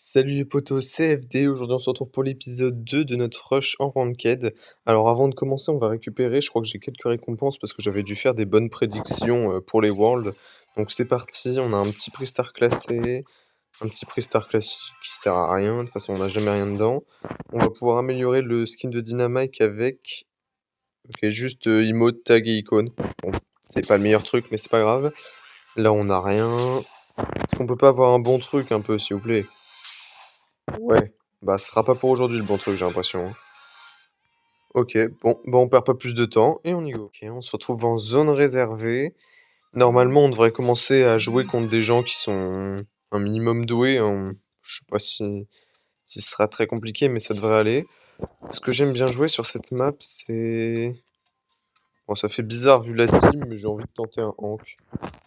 Salut les potos, c'est FD. Aujourd'hui on se retrouve pour l'épisode 2 de notre rush en ranked. Alors avant de commencer, on va récupérer, je crois que j'ai quelques récompenses parce que j'avais dû faire des bonnes prédictions pour les Worlds. Donc c'est parti, on a un petit prix star classé, un petit prix star classique qui sert à rien, de toute façon on n'a jamais rien dedans. On va pouvoir améliorer le skin de Dynamite avec juste emote, tag et icône. Bon, c'est pas le meilleur truc mais c'est pas grave. Là on n'a rien. Est-ce qu'on peut pas avoir un bon truc un peu s'il vous plaît? Ouais, bah ce sera pas pour aujourd'hui le bon truc, j'ai l'impression, hein. Ok, bon, bah on perd pas plus de temps et on y go. Ok, on se retrouve en zone réservée. Normalement, on devrait commencer à jouer contre des gens qui sont un minimum doués, hein. Je sais pas si ce sera très compliqué, mais ça devrait aller. Ce que j'aime bien jouer sur cette map, c'est... Bon, ça fait bizarre vu la team, mais j'ai envie de tenter un Hank.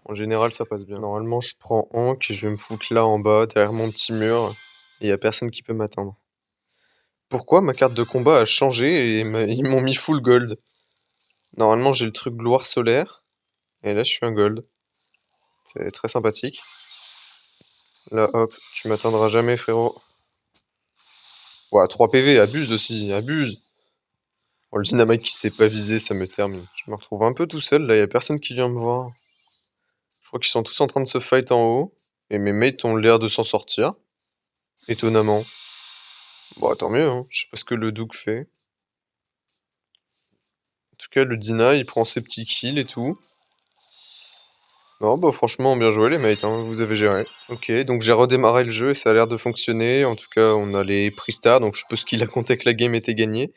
En général, ça passe bien. Normalement, je prends Hank et je vais me foutre là en bas, derrière mon petit mur. Et y a personne qui peut m'atteindre. Pourquoi ma carte de combat a changé et ils m'ont mis full gold? Normalement, j'ai le truc gloire solaire, et là, je suis un gold. C'est très sympathique. Là, hop, tu m'atteindras jamais, frérot. Ouah, 3 PV, abuse aussi, abuse. Oh, le dynamite qui s'est pas visé, ça me termine. Je me retrouve un peu tout seul, là, y a personne qui vient me voir. Je crois qu'ils sont tous en train de se fight en haut, et mes mates ont l'air de s'en sortir, étonnamment. Bon, tant mieux, hein. Je sais pas ce que le Duke fait. En tout cas, le Dina, il prend ses petits kills et tout. Non, bah franchement, bien joué les mates, hein, vous avez géré. Ok, donc j'ai redémarré le jeu et ça a l'air de fonctionner. En tout cas, on a les prix stars, donc je suppose qu'il a compté que la game était gagnée.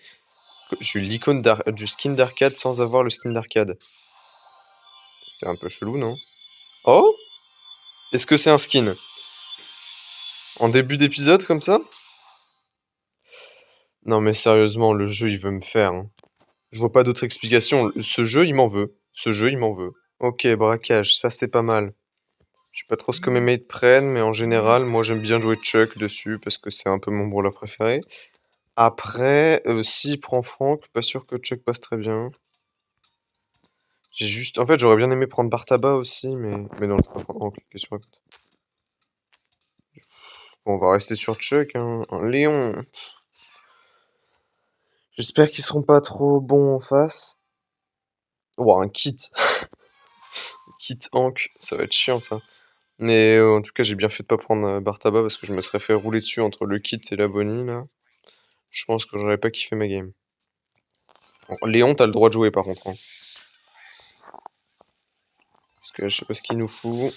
J'ai eu l'icône du skin d'arcade sans avoir le skin d'arcade. C'est un peu chelou, non? Oh? Est-ce que c'est un skin? En début d'épisode, comme ça? Non mais sérieusement, le jeu, il veut me faire, hein. Je vois pas d'autre explication. Ce jeu, il m'en veut. Ce jeu, il m'en veut. Ok, braquage, ça c'est pas mal. Je sais pas trop ce que mes mates prennent, mais en général, moi j'aime bien jouer Chuck dessus parce que c'est un peu mon brawler préféré. Après, s'il prend Franck, pas sûr que Chuck passe très bien. J'ai juste... En fait, j'aurais bien aimé prendre Bartaba aussi, mais non, je vais pas prendre Franck. Qu'est-ce que tu racontes? Bon, on va rester sur Chuck, hein. Un Léon. J'espère qu'ils seront pas trop bons en face. Ouah, un Kit. Kit Hank, ça va être chiant ça. Mais en tout cas, j'ai bien fait de pas prendre Bartaba parce que je me serais fait rouler dessus entre le Kit et la Bonnie là. Je pense que j'aurais pas kiffé ma game. Bon, Léon, t'as le droit de jouer par contre, hein. Parce que je sais pas ce qu'il nous fout.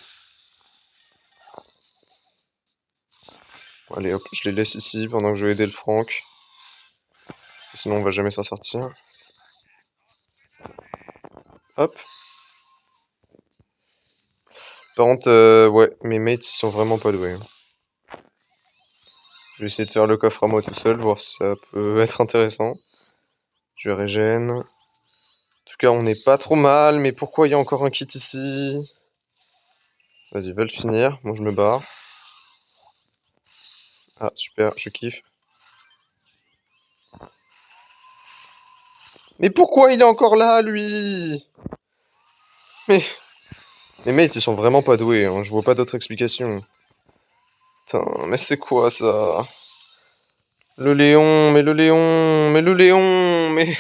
Bon, allez hop, je les laisse ici pendant que je vais aider le Franck. Parce que sinon on va jamais s'en sortir. Hop. Par contre, ouais, mes mates ils sont vraiment pas doués, hein. Je vais essayer de faire le coffre à moi tout seul, voir si ça peut être intéressant. Je régène. En tout cas, on n'est pas trop mal, mais pourquoi il y a encore un kit ici? Vas-y, va le finir. Moi, je me barre. Ah, super, je kiffe. Mais pourquoi il est encore là, lui? Mais mes mates, ils sont vraiment pas doués, hein. Je vois pas d'autre explication. Putain, mais c'est quoi ça? Le Léon, mais le Léon, mais le Léon, mais...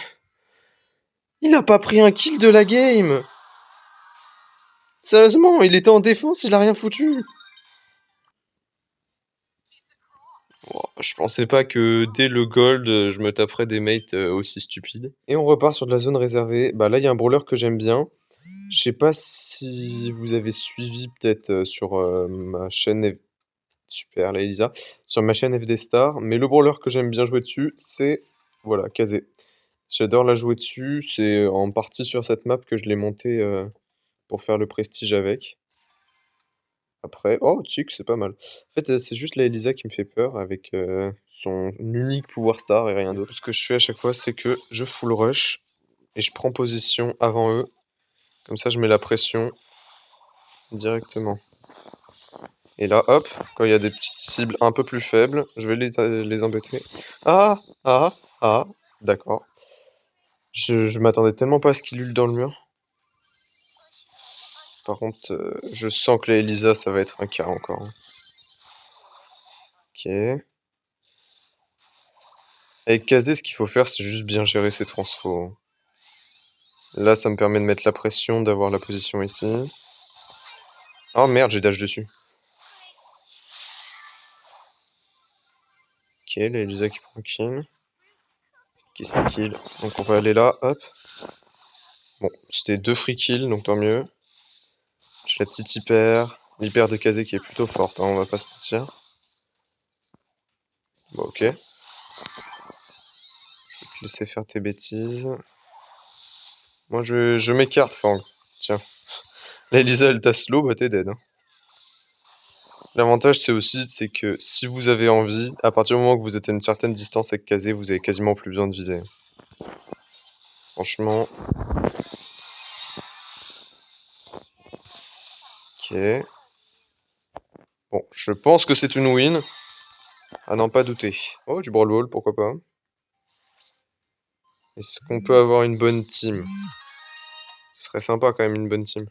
Il a pas pris un kill de la game! Sérieusement, il était en défense, il a rien foutu! Oh, je pensais pas que dès le gold, je me taperais des mates aussi stupides. Et on repart sur de la zone réservée. Bah là, il y a un brawler que j'aime bien. Je sais pas si vous avez suivi peut-être sur ma chaîne... Super, là, Elisa. Sur ma chaîne FD Star. Mais le brawler que j'aime bien jouer dessus, c'est... Voilà, Kazé. J'adore la jouer dessus. C'est en partie sur cette map que je l'ai monté pour faire le prestige avec. Après, oh, Chick, c'est pas mal. En fait, c'est juste la Elisa qui me fait peur avec son unique pouvoir star et rien d'autre. Ce que je fais à chaque fois, c'est que je full rush et je prends position avant eux. Comme ça, je mets la pression directement. Et là, hop, quand il y a des petites cibles un peu plus faibles, je vais les embêter. Ah, ah, ah, d'accord. Je m'attendais tellement pas à ce qu'il ult dans le mur. Par contre, je sens que la Elisa, ça va être un cas encore, hein. Ok. Avec Kazé, ce qu'il faut faire, c'est juste bien gérer ses transfos. Là, ça me permet de mettre la pression, d'avoir la position ici. Oh merde, j'ai dash dessus. Ok, là, Elisa qui prend kill. Qui sera kill. Donc on va aller là, hop. Bon, c'était 2 free kills, donc tant mieux. J'ai la petite hyper. L'hyper de Kazé qui est plutôt forte, hein, on va pas se mentir. Bon, ok. Je vais te laisser faire tes bêtises. Moi, je m'écarte, Fang. Tiens. Là, Elisa, elle t'a slow, bah t'es dead. Hein. L'avantage, c'est que si vous avez envie, à partir du moment que vous êtes à une certaine distance avec Kazé, vous avez quasiment plus besoin de viser. Franchement. Ok. Bon, je pense que c'est une win. À n'en pas douter. Oh, du brawl ball, pourquoi pas. Est-ce qu'on peut avoir une bonne team? Ce serait sympa quand même une bonne team.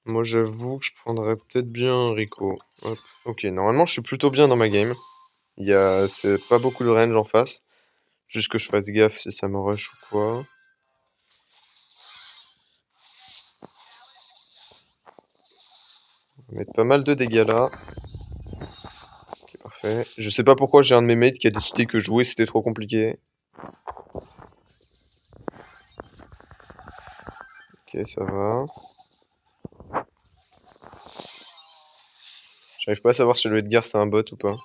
Moi j'avoue que je prendrais peut-être bien Rico. Hop. Ok, normalement je suis plutôt bien dans ma game. C'est pas beaucoup de range en face. Juste que je fasse gaffe si ça me rush ou quoi. On va mettre pas mal de dégâts là. Ok, parfait. Je sais pas pourquoi j'ai un de mes mates qui a décidé que jouer c'était trop compliqué. Ok, ça va. J'arrive pas à savoir si le Edgar c'est un bot ou pas.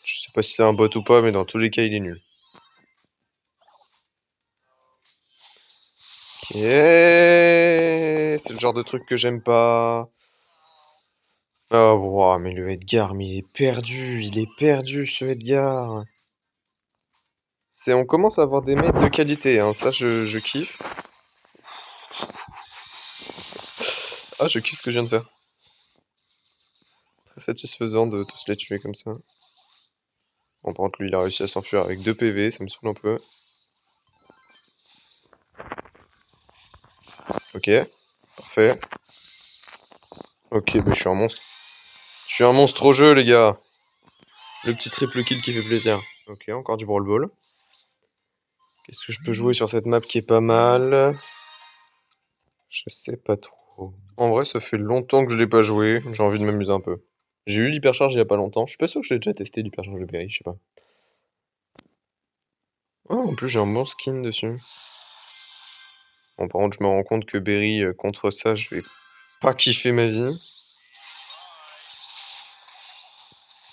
Je sais pas si c'est un bot ou pas, mais dans tous les cas il est nul. Ok, c'est le genre de truc que j'aime pas. Oh, wow, mais le Edgar, mais il est perdu ce Edgar. On commence à avoir des mates de qualité, hein, ça je kiffe. Ah, je kiffe ce que je viens de faire. Très satisfaisant de tous les tuer comme ça. Bon, par contre, lui, il a réussi à s'enfuir avec 2 PV, ça me saoule un peu. Ok, parfait. Ok, bah je suis un monstre. Je suis un monstre au jeu, les gars. Le petit triple kill qui fait plaisir. Ok, encore du brawl ball. Qu'est-ce que je peux jouer sur cette map qui est pas mal? Je sais pas trop. En vrai, ça fait longtemps que je l'ai pas joué. J'ai envie de m'amuser un peu. J'ai eu l'hypercharge il y a pas longtemps. Je suis pas sûr que j'ai déjà testé l'hypercharge de Berry, je sais pas. Oh, en plus, j'ai un bon skin dessus. Bon, par contre, je me rends compte que Berry, contre ça, je vais pas kiffer ma vie.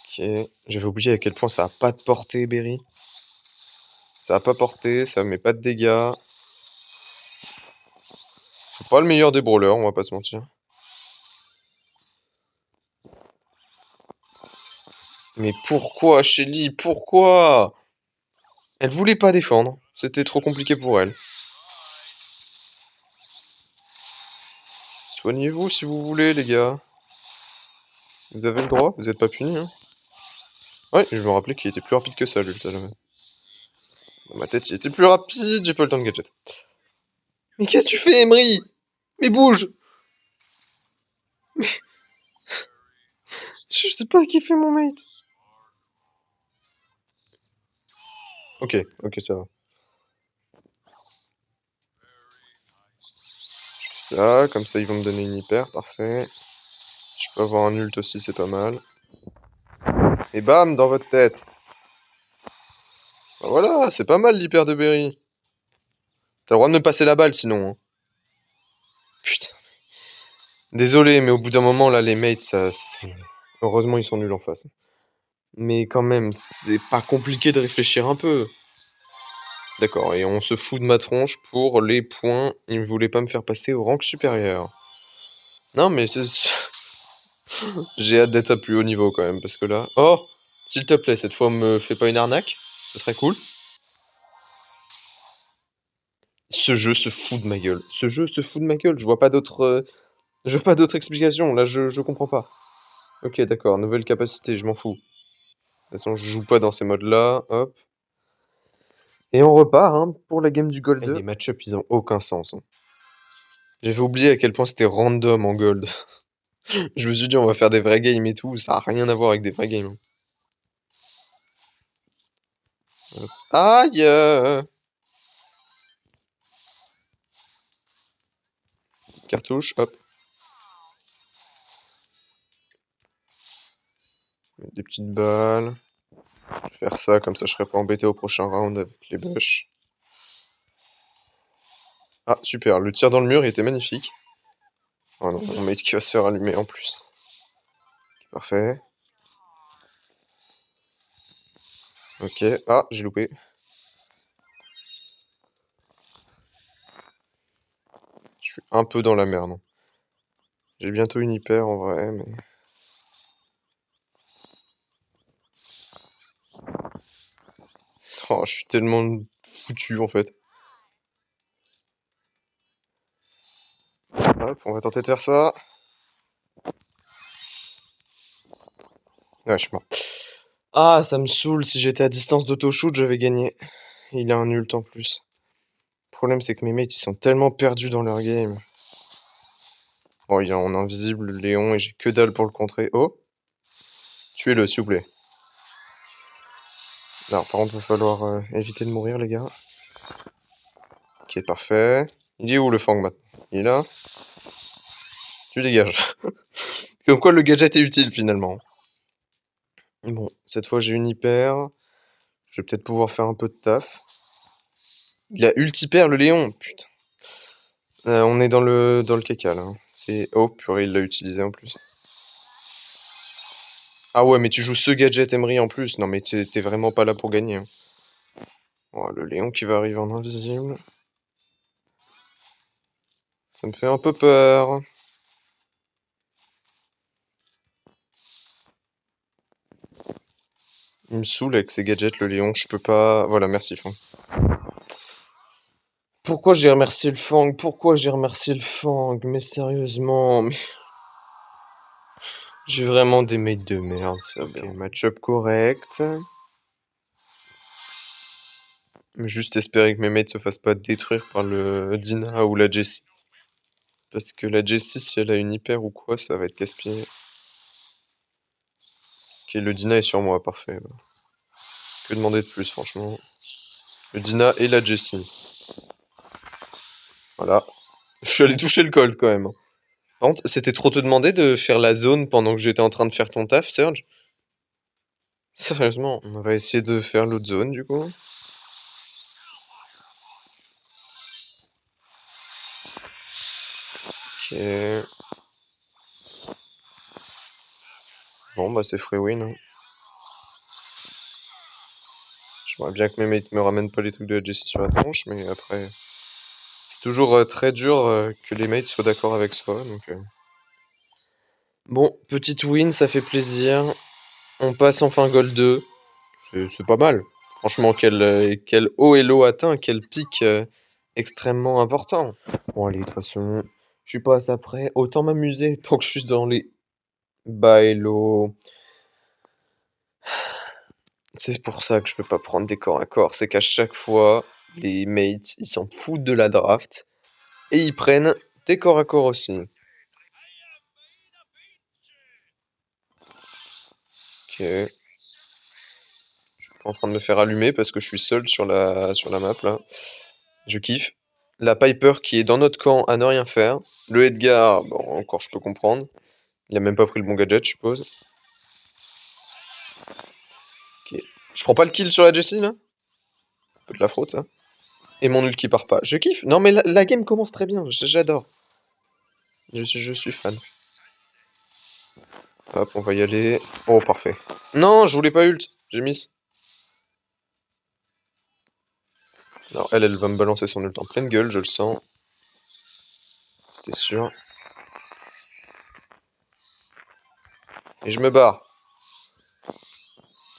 Ok. J'avais oublié à quel point ça a pas de portée, Berry. Ça a pas portée, ça met pas de dégâts. C'est pas le meilleur des brawlers, on va pas se mentir. Mais pourquoi, Shelly? Pourquoi? Elle voulait pas défendre. C'était trop compliqué pour elle. Soignez-vous si vous voulez, les gars. Vous avez le droit, vous êtes pas punis, hein. Ouais, je me rappelais qu'il était plus rapide que ça, lui, tout à l'heure. Dans ma tête, il était plus rapide, j'ai pas le temps de gadget. Mais qu'est-ce que tu fais, Emery? Mais bouge! Je sais pas ce qu'il fait, mon mate. Ok, ok, ça va. Je fais ça, comme ça, ils vont me donner une hyper, parfait. Je peux avoir un ult aussi, c'est pas mal. Et bam, dans votre tête. Bah voilà, c'est pas mal l'hyper de Berry. T'as le droit de me passer la balle, sinon. Hein. Putain. Désolé, mais au bout d'un moment, là, les mates, heureusement, ils sont nuls en face. Mais quand même, c'est pas compliqué de réfléchir un peu. D'accord, et on se fout de ma tronche pour les points. Il ne voulait pas me faire passer au rank supérieur. Non, mais j'ai hâte d'être à plus haut niveau quand même, parce que là... Oh! S'il te plaît, cette fois, me fais pas une arnaque. Ce serait cool. Ce jeu se fout de ma gueule. Ce jeu se fout de ma gueule. Je vois pas d'autre... Je vois pas d'autre explication. Là, je comprends pas. Ok, d'accord. Nouvelle capacité, je m'en fous. De toute façon, je joue pas dans ces modes-là. Hop. Et on repart hein, pour la game du Gold 2. Les match-up, ils ont aucun sens. Hein. J'avais oublié à quel point c'était random en Gold. Je me suis dit, on va faire des vrais games et tout, ça a rien à voir avec des vrais games. Aïe! Petite cartouche, hop. Mettre des petites balles. Je vais faire ça, comme ça je serai pas embêté au prochain round avec les bush. Ah, super, le tir dans le mur il était magnifique. Oh non, mon mate qui va se faire allumer en plus. Parfait. Ok, ah, j'ai loupé. Je suis un peu dans la merde. J'ai bientôt une hyper en vrai, mais... Oh, je suis tellement foutu en fait. Hop, on va tenter de faire ça. Ouais, je suis mort. Ah, ça me saoule, si j'étais à distance d'auto-shoot, j'avais gagné. Il a un ult en plus. Le problème, c'est que mes mates, ils sont tellement perdus dans leur game. Bon, il est en invisible, le Léon, et j'ai que dalle pour le contrer. Oh! Tuez-le, s'il vous plaît. Alors, par contre, il va falloir éviter de mourir, les gars. Ok, parfait. Il est où, le Fang, maintenant? Il est là? Tu dégages. Comme quoi, le gadget est utile, finalement. Bon, cette fois, j'ai une hyper. Je vais peut-être pouvoir faire un peu de taf. Il a ult hyper, le Léon! Putain. On est dans le caca, là. C'est... Oh, purée, il l'a utilisé, en plus. Ah ouais, mais tu joues ce gadget Emery en plus. Non, mais t'es vraiment pas là pour gagner. Hein. Oh, le Léon qui va arriver en invisible. Ça me fait un peu peur. Il me saoule avec ses gadgets, le Léon. Je peux pas... Voilà, merci, Fang. Pourquoi j'ai remercié le Fang? Pourquoi j'ai remercié le Fang? Mais sérieusement, j'ai vraiment des mates de merde, ça. Ok, match-up correct. Juste espérer que mes mates se fassent pas détruire par le Dina ou la Jessie. Parce que la Jessie, si elle a une hyper ou quoi, ça va être casse-pied. Ok, le Dina est sur moi, parfait. Que demander de plus, franchement? Le Dina et la Jessie. Voilà. Je suis allé toucher le colt quand même. Par contre, c'était trop te demander de faire la zone pendant que j'étais en train de faire ton taf, Serge? Sérieusement, on va essayer de faire l'autre zone du coup. Ok. Bon, bah c'est free win. Hein. J'aimerais bien que mes mates me ramènent pas les trucs de la Jessie sur la tronche, mais après... C'est toujours très dur que les mates soient d'accord avec soi, donc... Bon, petite win, ça fait plaisir. On passe enfin Gold 2. C'est pas mal. Franchement, quel haut elo atteint, quel pic extrêmement important. Bon, allez, de toute façon, je suis pas à ça près. Autant m'amuser tant que je suis dans les bas elo. C'est pour ça que je veux pas prendre des corps à corps. C'est qu'à chaque fois, les mates, ils s'en foutent de la draft. Et ils prennent des corps à corps aussi. Ok. Je suis pas en train de me faire allumer parce que je suis seul sur la map là. Je kiffe. La Piper qui est dans notre camp à ne rien faire. Le Edgar, bon, encore je peux comprendre. Il a même pas pris le bon gadget, je suppose. Ok. Je prends pas le kill sur la Jessie là? Un peu de la fraude ça. Et mon ult qui part pas. Je kiffe. Non mais la game commence très bien. J'adore. Je suis fan. Hop, on va y aller. Oh, parfait. Non, je voulais pas ult. J'ai miss. Alors elle va me balancer son ult en pleine gueule, je le sens. C'était sûr. Et je me barre.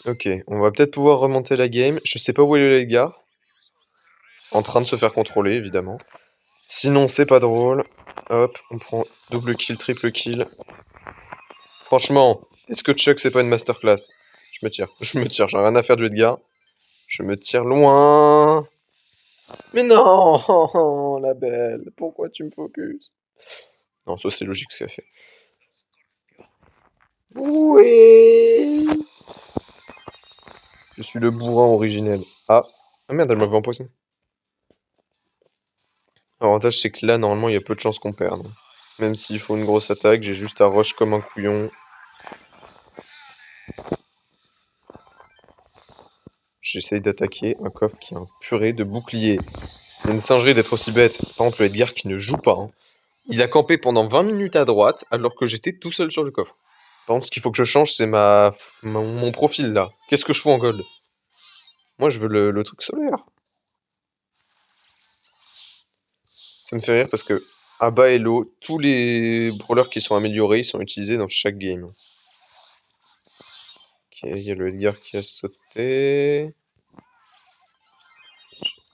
Ok, on va peut-être pouvoir remonter la game. Je sais pas où est le Edgar. En train de se faire contrôler, évidemment. Sinon, c'est pas drôle. Hop, on prend double kill, triple kill. Franchement, est-ce que Chuck, c'est pas une masterclass? Je me tire, j'ai rien à faire du Edgar. Je me tire loin. Mais non, la belle, pourquoi tu me focus? Non, ça c'est logique ce qu'elle fait. Oui. Je suis le bourrin originel. Ah. Ah merde, elle m'avait empoisonné. L'avantage, c'est que là, normalement, il y a peu de chances qu'on perde. Même s'il faut une grosse attaque, j'ai juste à rush comme un couillon. J'essaye d'attaquer un coffre qui a un purée de bouclier. C'est une singerie d'être aussi bête. Par contre, le Edgar qui ne joue pas, hein. Il a campé pendant 20 minutes à droite alors que j'étais tout seul sur le coffre. Par contre, ce qu'il faut que je change, c'est mon profil là. Qu'est-ce que je fous en gold? Moi, je veux le truc solaire. Ça me fait rire parce que à bas elo, tous les brawlers qui sont améliorés, ils sont utilisés dans chaque game. Ok, il y a le Edgar qui a sauté.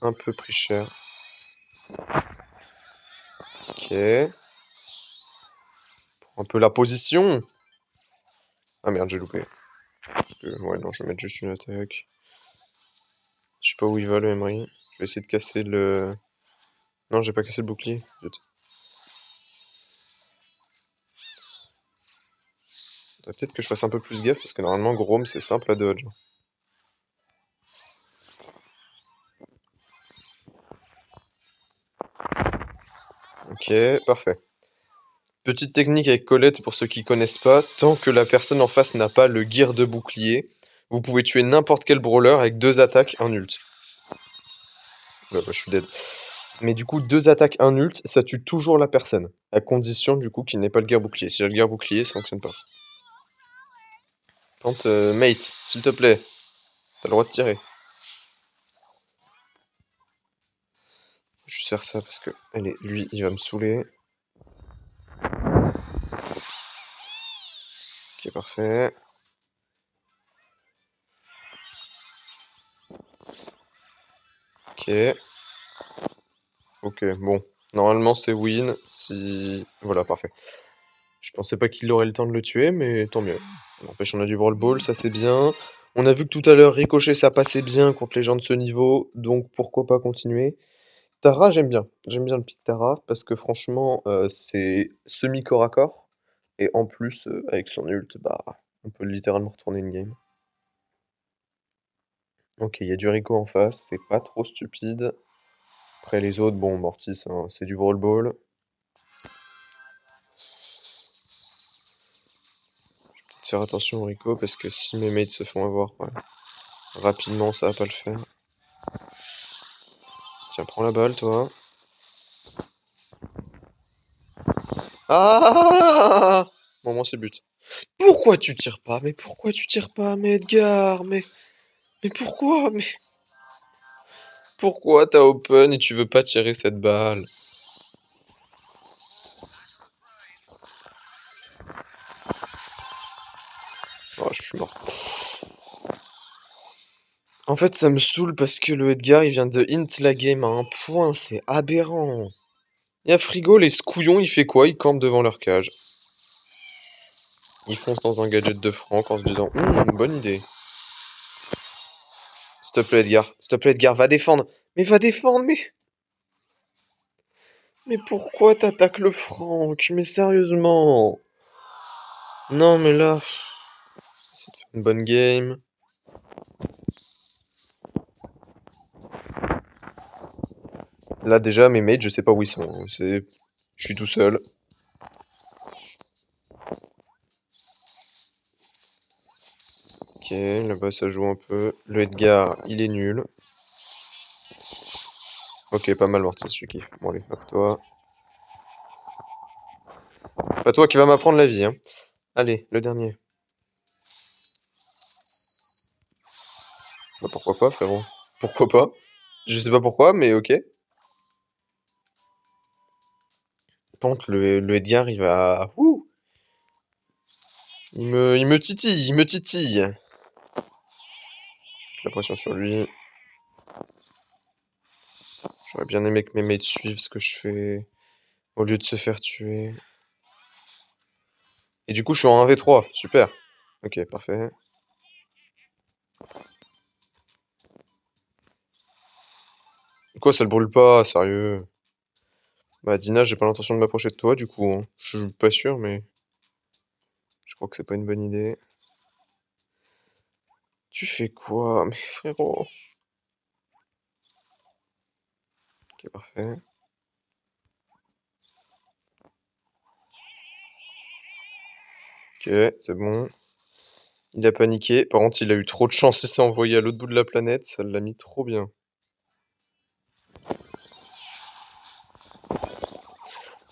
Un peu pris cher. Ok. Un peu la position. Ah merde, j'ai loupé. Ouais, non, je vais mettre juste une attaque. Je sais pas où il va le Emery. Je vais essayer de casser le... Non, j'ai pas cassé le bouclier. Zut. Faudrait peut-être que je fasse un peu plus gaffe parce que normalement Grom c'est simple à dodge. Ok, parfait. Petite technique avec Colette pour ceux qui connaissent pas, tant que la personne en face n'a pas le gear de bouclier, vous pouvez tuer n'importe quel brawler avec 2 attaques, un ult. Ouais, bah, je suis dead. Mais du coup, 2 attaques, un ult, ça tue toujours la personne. À condition du coup qu'il n'ait pas le gear bouclier. Si j'ai le gear bouclier, ça fonctionne pas. Quand mate, s'il te plaît, t'as le droit de tirer. Je vais faire ça parce que allez, lui, il va me saouler. Ok, parfait. Ok. Ok, bon. Normalement, c'est win si... Voilà, parfait. Je pensais pas qu'il aurait le temps de le tuer, mais tant mieux. N'empêche, on a du Brawl Ball, ça c'est bien. On a vu que tout à l'heure, Ricochet, ça passait bien contre les gens de ce niveau, donc pourquoi pas continuer. Tara, j'aime bien. J'aime bien le pick Tara, parce que franchement, c'est semi-corps à corps. Et en plus, avec son ult, bah, on peut littéralement retourner une game. Ok, il y a du Rico en face, c'est pas trop stupide. Après les autres, bon, Mortis, hein, c'est du Brawl Ball. Peut-être faire attention au Rico, parce que si mes mates se font avoir, ouais, rapidement, ça va pas le faire. Tiens, prends la balle, toi. Ah! Bon, moi, c'est but. Pourquoi tu tires pas? Mais pourquoi tu tires pas, mais Edgar? Mais pourquoi? Mais pourquoi t'as open et tu veux pas tirer cette balle? Oh, je suis mort. En fait, ça me saoule parce que le Edgar, il vient de int la game à un point, c'est aberrant. Et à Frigo, les scouillons, il fait quoi? Il campe devant leur cage. Il fonce dans un gadget de Franck en se disant, bonne idée. S'il te plaît, Edgar. S'il te plaît, Edgar, va défendre. Mais va défendre, mais... Mais pourquoi t'attaques le Franck? Mais sérieusement? Non, mais là... C'est de faire une bonne game. Là, déjà, mes mates, je sais pas où ils sont, hein. Je suis tout seul. Ok, là-bas, ça joue un peu. Le Edgar, il est nul. Ok, pas mal, Mortis, je kiffe. Bon, allez, hop, toi. C'est pas toi qui va m'apprendre la vie, hein. Allez, le dernier. Bah, pourquoi pas, frérot? Pourquoi pas? Je sais pas pourquoi, mais ok. Par contre, le Edgar, il va... Ouh, il me titille, il me titille. J'ai la pression sur lui. J'aurais bien aimé que mes mates suivent ce que je fais, au lieu de se faire tuer. Et du coup, je suis en 1v3, super. Ok, parfait. Quoi, ça le brûle pas, sérieux? Bah, Dina, j'ai pas l'intention de m'approcher de toi, du coup, hein. Je suis pas sûr, mais... Je crois que c'est pas une bonne idée. Tu fais quoi, mais frérot? Ok, parfait. Ok, c'est bon. Il a paniqué. Par contre, il a eu trop de chance, il s'est envoyé à l'autre bout de la planète. Ça l'a mis trop bien.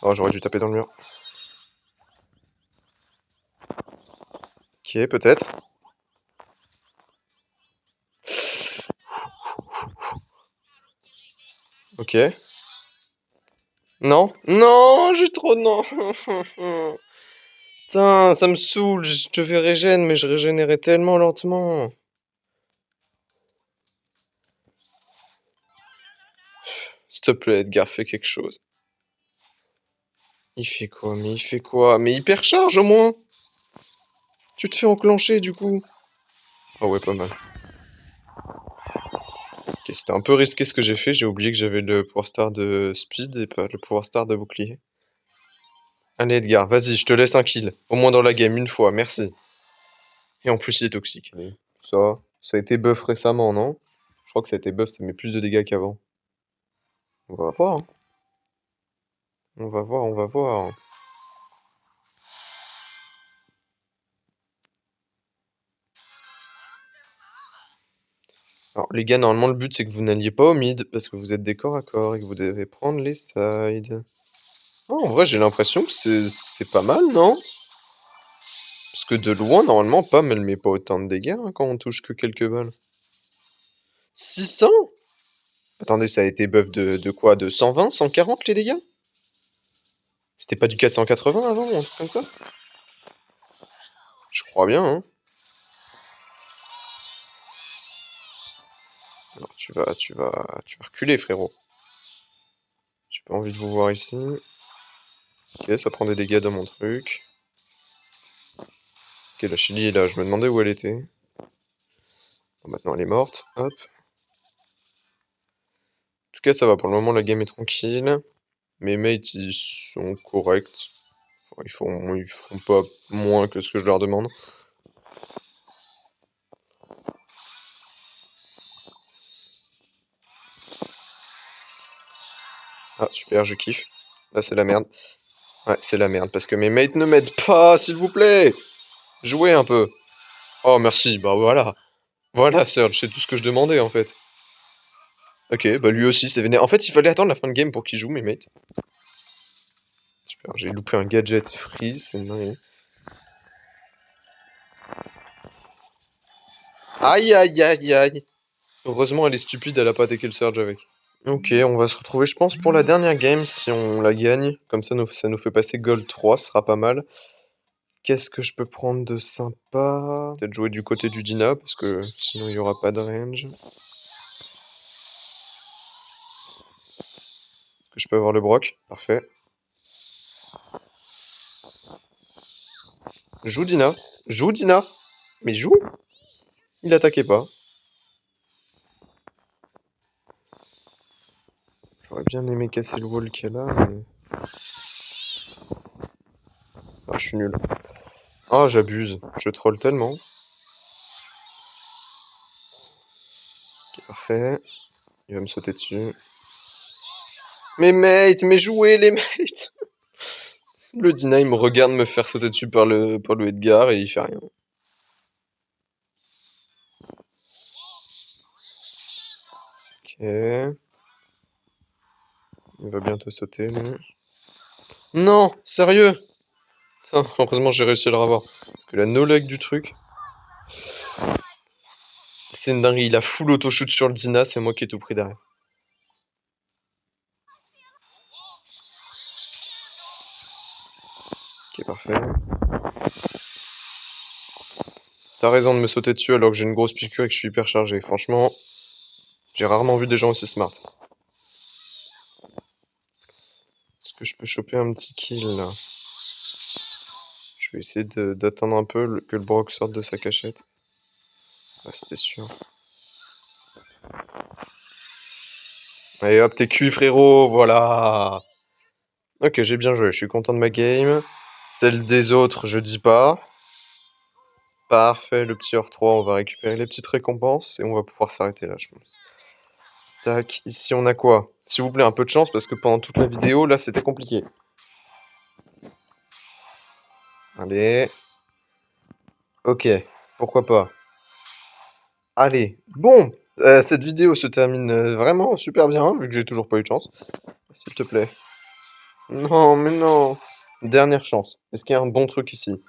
Oh, j'aurais dû taper dans le mur. Ok, peut-être. Ok. Non. Non, j'ai trop de non. Putain, ça me saoule. Je te fais régène, mais je régénérais tellement lentement. S'il te plaît, Edgar, fais quelque chose. Il fait quoi? Mais il fait quoi? Mais hypercharge au moins! Tu te fais enclencher du coup. Ah ouais, pas mal. Ok, c'était un peu risqué ce que j'ai fait. J'ai oublié que j'avais le pouvoir star de speed et pas le pouvoir star de bouclier. Allez Edgar, vas-y, je te laisse un kill. Au moins dans la game, une fois, merci. Et en plus, il est toxique. Allez, ça a été buff récemment, non? Je crois que ça a été buff, ça met plus de dégâts qu'avant. On va voir, hein. On va voir, on va voir. Alors les gars, normalement le but c'est que vous n'alliez pas au mid parce que vous êtes des corps à corps et que vous devez prendre les sides. Oh, en vrai, j'ai l'impression que c'est pas mal, non? Parce que de loin, normalement, Pam, elle met pas autant de dégâts hein, quand on touche que quelques balles. 600? Attendez, ça a été buff de quoi? De 120, 140 les dégâts? C'était pas du 480 avant, ou un truc comme ça? Je crois bien, hein. Alors, tu vas reculer, frérot. J'ai pas envie de vous voir ici. Ok, ça prend des dégâts dans mon truc. Ok, la Chili est là, je me demandais où elle était. Bon, maintenant elle est morte, hop. En tout cas, ça va, pour le moment, la game est tranquille. Mes mates, ils sont corrects. Enfin, ils font pas moins que ce que je leur demande. Ah, super, je kiffe. Là, c'est la merde. Ouais, c'est la merde, parce que mes mates ne m'aident pas, s'il vous plaît. Jouez un peu. Oh, merci, bah voilà. Voilà, Surge, c'est tout ce que je demandais, en fait. Ok, bah lui aussi, c'est vénère. En fait, il fallait attendre la fin de game pour qu'il joue, mes mates. Super, j'ai loupé un gadget free, c'est dingue. Aïe, aïe, aïe, aïe. Heureusement, elle est stupide, elle a pas attaqué le Surge avec. Ok, on va se retrouver, je pense, pour la dernière game, si on la gagne. Comme ça nous fait passer Gold 3, ce sera pas mal. Qu'est-ce que je peux prendre de sympa? Peut-être jouer du côté du Dina, parce que sinon il n'y aura pas de range. Est-ce que je peux avoir le Brock? Parfait. Joue Dina. Joue Dina. Mais joue. Il attaquait pas. J'aurais bien aimé casser le wall qu'elle a, mais... Ah, je suis nul. Ah, j'abuse. Je troll tellement. Ok, parfait. Il va me sauter dessus. Mais mate, mais jouez les mates. Le Dina, il me regarde me faire sauter dessus par le Edgar et il fait rien. Ok. Il va bientôt sauter, lui. Non, sérieux? Putain, heureusement j'ai réussi à le revoir. Parce que la no-luck du truc, c'est une dinguerie. Il a full auto-shoot sur le Dina, c'est moi qui ai tout pris derrière. Ok, parfait. T'as raison de me sauter dessus alors que j'ai une grosse piqûre et que je suis hyper chargé. Franchement, j'ai rarement vu des gens aussi smart. Est-ce que je peux choper un petit kill là? Je vais essayer d'attendre un peu que le Brock sorte de sa cachette. Ah, c'était sûr. Allez hop, t'es cuit frérot, voilà. Ok, j'ai bien joué, je suis content de ma game. Celle des autres, je dis pas. Parfait, le petit heure 3, on va récupérer les petites récompenses et on va pouvoir s'arrêter là, je pense. Tac, ici on a quoi? S'il vous plaît, un peu de chance parce que pendant toute la vidéo, là, c'était compliqué. Allez, OK, pourquoi pas. Allez, bon, cette vidéo se termine, vraiment super bien, vu que j'ai toujours pas eu de chance. S'il te plaît. Non, mais non! Dernière chance. Est-ce qu'il y a un bon truc ici?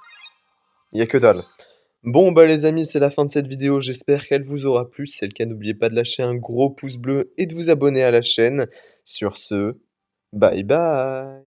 Il y a que dalle. Bon bah les amis, c'est la fin de cette vidéo, j'espère qu'elle vous aura plu. Si c'est le cas, n'oubliez pas de lâcher un gros pouce bleu et de vous abonner à la chaîne. Sur ce, bye bye!